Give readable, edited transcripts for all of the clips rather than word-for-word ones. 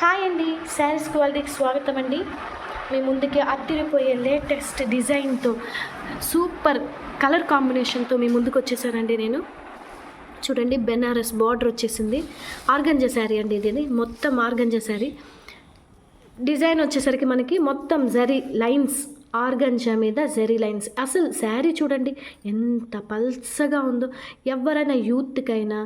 Hi అండి, శారీస్ క్వాలిటీకి స్వాగతం అండి. మీ ముందుకి అదిరిపోయే లేటెస్ట్ డిజైన్తో సూపర్ కలర్ కాంబినేషన్తో మీ ముందుకు వచ్చేసానండి నేను. చూడండి, బెనారస్ బార్డర్ వచ్చేసింది. ఆర్గంజా శారీ అండి ఇది, మొత్తం ఆర్గంజా శారీ. డిజైన్ వచ్చేసరికి మనకి మొత్తం జరీ లైన్స్, ఆర్గంజా మీద జరీ లైన్స్. అసలు శారీ చూడండి ఎంత పల్సగా ఉందో. ఎవరైనా యూత్కైనా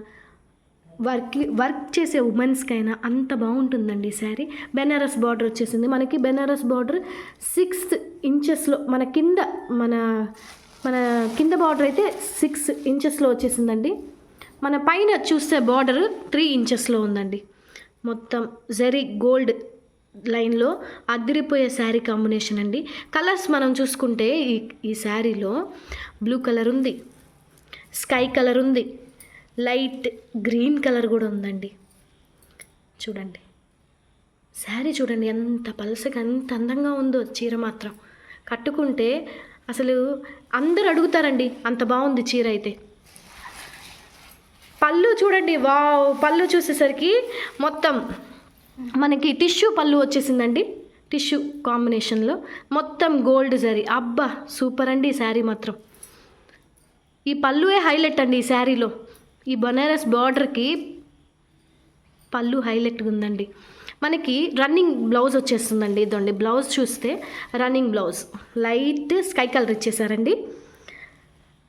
వర్క్ చేసే ఉమెన్స్కైనా అంత బాగుంటుందండి ఈ శారీ. బెనారస్ బార్డర్ వచ్చేసింది మనకి. బెనారస్ బార్డర్ 6 ఇంచెస్లో మన కింద బార్డర్ అయితే 6 ఇంచెస్లో వచ్చేసిందండి. మన పైన చూస్తే బార్డర్ 3 ఇంచెస్లో ఉందండి. మొత్తం జరీ గోల్డ్ లైన్లో అదిరిపోయే శారీ కాంబినేషన్ అండి. కలర్స్ మనం చూసుకుంటే ఈ శారీలో బ్లూ కలర్ ఉంది, స్కై కలర్ ఉంది, లైట్ గ్రీన్ కలర్ కూడా ఉందండి. చూడండి శారీ చూడండి ఎంత పలసగా ఎంత అందంగా ఉందో. చీర మాత్రం కట్టుకుంటే అసలు అందరు అడుగుతారండి, అంత బాగుంది చీర అయితే. పళ్ళు చూడండి, వావ్! పళ్ళు చూసేసరికి మొత్తం మనకి టిష్యూ పళ్ళు వచ్చేసిందండి. టిష్యూ కాంబినేషన్లో మొత్తం గోల్డ్ జరీ. అబ్బా సూపర్ అండి ఈ శారీ మాత్రం. ఈ పళ్ళువే హైలైట్ అండి ఈ శారీలో. ఈ బనారస్ బార్డర్కి పళ్ళు హైలైట్గా ఉందండి. మనకి రన్నింగ్ బ్లౌజ్ వచ్చేస్తుందండి. ఇదండి బ్లౌజ్ చూస్తే running blouse light sky colour ఇచ్చేసారండి.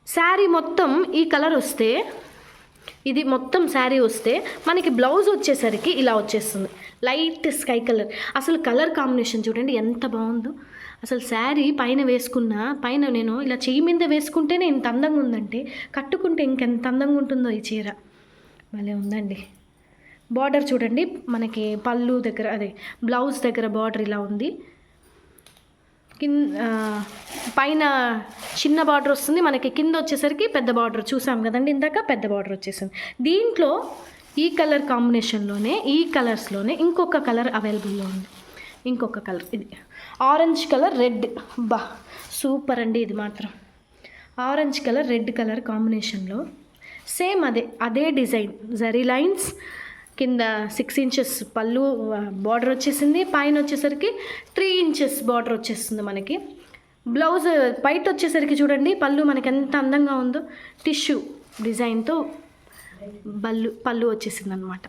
శారీ మొత్తం ఈ కలర్ వస్తే, ఇది మొత్తం శారీ వస్తే మనకి బ్లౌజ్ వచ్చేసరికి ఇలా వచ్చేస్తుంది, లైట్ స్కై కలర్. అసలు కలర్ కాంబినేషన్ చూడండి ఎంత బాగుందో. అసలు శారీ పైన వేసుకున్న, పైన నేను ఇలా చెయ్యి మీద వేసుకుంటేనే ఇంత అందంగా ఉందంటే కట్టుకుంటే ఇంకెంత అందంగా ఉంటుందో ఈ చీర. భలే ఉందండి. బార్డర్ చూడండి, మనకి పళ్ళు దగ్గర అదే బ్లౌజ్ దగ్గర బార్డర్ ఇలా ఉంది. పైన చిన్న బార్డర్ వస్తుంది, మనకి కింద వచ్చేసరికి పెద్ద బార్డర్ చూసాం కదండి ఇందాక, పెద్ద బార్డర్ వచ్చేసింది. దీంట్లో ఈ కలర్ కాంబినేషన్లోనే, ఈ కలర్స్లోనే ఇంకొక కలర్ అవైలబుల్లో ఉంది. ఇంకొక కలర్ ఇది ఆరెంజ్ కలర్ రెడ్. బా సూపర్ అండి ఇది మాత్రం. ఆరెంజ్ కలర్ రెడ్ కలర్ కాంబినేషన్లో సేమ్ అదే డిజైన్, జరీ లైన్స్, కింద 6 ఇంచెస్ పళ్ళు బార్డర్ వచ్చేసింది. పైన వచ్చేసరికి 3 ఇంచెస్ బార్డర్ వచ్చేస్తుంది మనకి. బ్లౌజ్ బయట వచ్చేసరికి చూడండి పళ్ళు మనకి ఎంత అందంగా ఉందో. టిష్యూ డిజైన్తో పళ్ళు వచ్చేసింది అనమాట.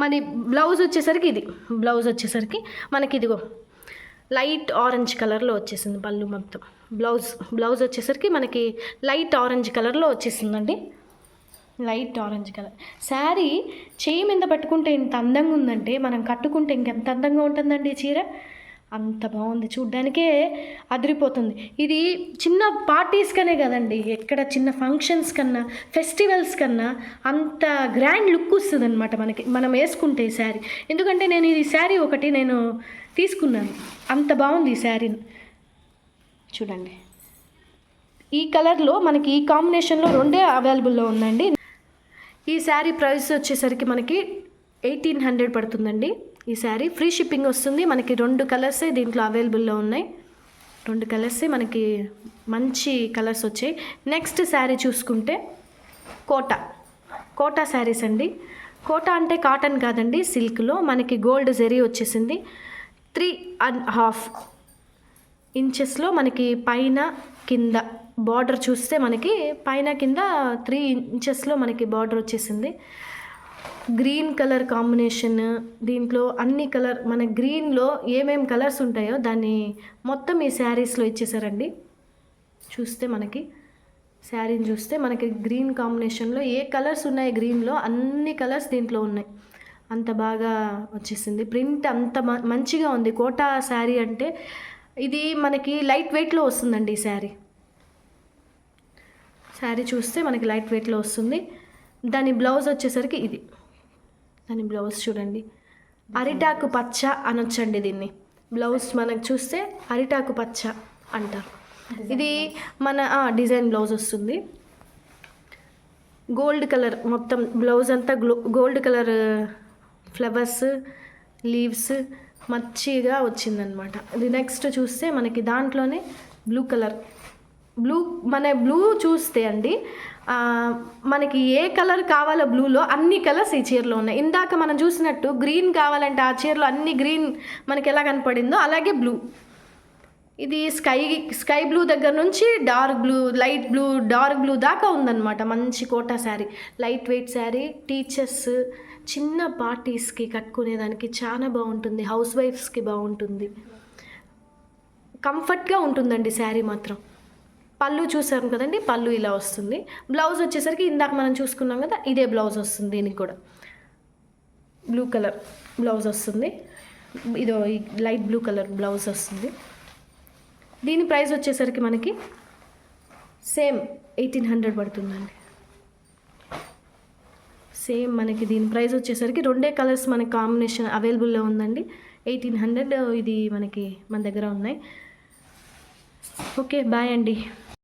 మరి బ్లౌజ్ వచ్చేసరికి ఇది, బ్లౌజ్ వచ్చేసరికి మనకి ఇదిగో లైట్ ఆరెంజ్ కలర్లో వచ్చేసింది పళ్ళు మొత్తం. బ్లౌజ్ వచ్చేసరికి మనకి లైట్ ఆరెంజ్ కలర్లో వచ్చేసిందండి. లైట్ ఆరెంజ్ కలర్ శారీ చేయి మీద పట్టుకుంటే ఇంత అందంగా ఉందంటే మనం కట్టుకుంటే ఇంకెంత అందంగా ఉంటుందండి ఈ చీర. అంత బాగుంది, చూడ్డానికే అదిరిపోతుంది. ఇది చిన్న పార్టీస్కనే కదండి, ఎక్కడ చిన్న ఫంక్షన్స్ కన్నా ఫెస్టివల్స్ కన్నా అంత గ్రాండ్ లుక్ వస్తుంది అనమాట మనకి మనం వేసుకుంటే ఈ శారీ. ఎందుకంటే నేను ఈ శారీ ఒకటి నేను తీసుకున్నాను, అంత బాగుంది ఈ శారీని. చూడండి ఈ కలర్లో మనకి ఈ కాంబినేషన్లో 2 అవైలబుల్లో ఉందండి. ఈ శారీ ప్రైస్ వచ్చేసరికి మనకి 1800 పడుతుందండి. ఈ శారీ ఫ్రీ షిప్పింగ్ వస్తుంది. మనకి 2 కలర్సే దీంట్లో అవైలబుల్లో ఉన్నాయి. 2 కలర్సే మనకి మంచి కలర్స్ వచ్చాయి. నెక్స్ట్ శారీ చూసుకుంటే కోటా శారీస్ అండి. కోటా అంటే కాటన్ కాదండి, సిల్క్లో మనకి గోల్డ్ జరీ వచ్చేసింది. 3.5 ఇంచెస్లో మనకి పైన కింద బార్డర్ చూస్తే మనకి పైన కింద 3 ఇంచెస్లో మనకి బార్డర్ వచ్చేసింది. Green colour combination. దీంట్లో అన్ని కలర్, మన గ్రీన్లో ఏమేమి కలర్స్ ఉంటాయో దాన్ని మొత్తం ఈ శారీస్లో ఇచ్చేసారండి. చూస్తే మనకి శారీని చూస్తే మనకి గ్రీన్ కాంబినేషన్లో ఏ కలర్స్ ఉన్నాయి, గ్రీన్లో అన్ని కలర్స్ దీంట్లో ఉన్నాయి. అంత బాగా వచ్చేసింది, ప్రింట్ అంత మంచిగా ఉంది. కోటా శారీ అంటే ఇది మనకి లైట్ వెయిట్లో వస్తుందండి. ఈ శారీ చూస్తే మనకి లైట్ వెయిట్లో వస్తుంది. దాని బ్లౌజ్ వచ్చేసరికి ఇది, దాని బ్లౌజ్ చూడండి అరిటాకు పచ్చ అనొచ్చండి దీన్ని. బ్లౌజ్ మనకు చూస్తే అరిటాకు పచ్చ అంటారు. ఇది మన డిజైన్ బ్లౌజ్ వస్తుంది. గోల్డ్ కలర్ మొత్తం బ్లౌజ్ అంతా గోల్డ్ కలర్ ఫ్లవర్స్, లీవ్స్ మంచిగా వచ్చిందనమాట. ఇది నెక్స్ట్ చూస్తే మనకి దాంట్లోనే బ్లూ కలర్, బ్లూ చూస్తే అండి మనకి ఏ కలర్ కావాలో బ్లూలో అన్ని కలర్స్ ఈ చీరలో ఉన్నాయి. ఇందాక మనం చూసినట్టు గ్రీన్ కావాలంటే ఆ చీరలో అన్ని గ్రీన్ మనకి ఎలా కనపడిందో అలాగే బ్లూ. ఇది స్కై బ్లూ దగ్గర నుంచి dark blue, light blue, dark blue దాకా ఉందన్నమాట. మంచి Kota sari, light weight sari, teachers చిన్న పార్టీస్కి కట్టుకునేదానికి చాలా బాగుంటుంది, హౌస్ వైఫ్స్కి బాగుంటుంది, కంఫర్ట్గా ఉంటుందండి శారీ మాత్రం. పళ్ళు చూసాం కదండి, పళ్ళు ఇలా వస్తుంది. బ్లౌజ్ వచ్చేసరికి ఇందాక మనం చూసుకున్నాం కదా, ఇదే బ్లౌజ్ వస్తుంది. దీనికి కూడా బ్లూ కలర్ బ్లౌజ్ వస్తుంది. ఇదో లైట్ బ్లూ కలర్ బ్లౌజ్ వస్తుంది. దీని ప్రైస్ వచ్చేసరికి మనకి సేమ్ 1800 పడుతుందండి. సేమ్ మనకి దీని ప్రైస్ వచ్చేసరికి రెండే కలర్స్ మనకి కాంబినేషన్ అవైలబుల్లో ఉందండి. 1800 ఇది మనకి మన దగ్గర ఉన్నాయి. ఓకే, బాయ్ అండి.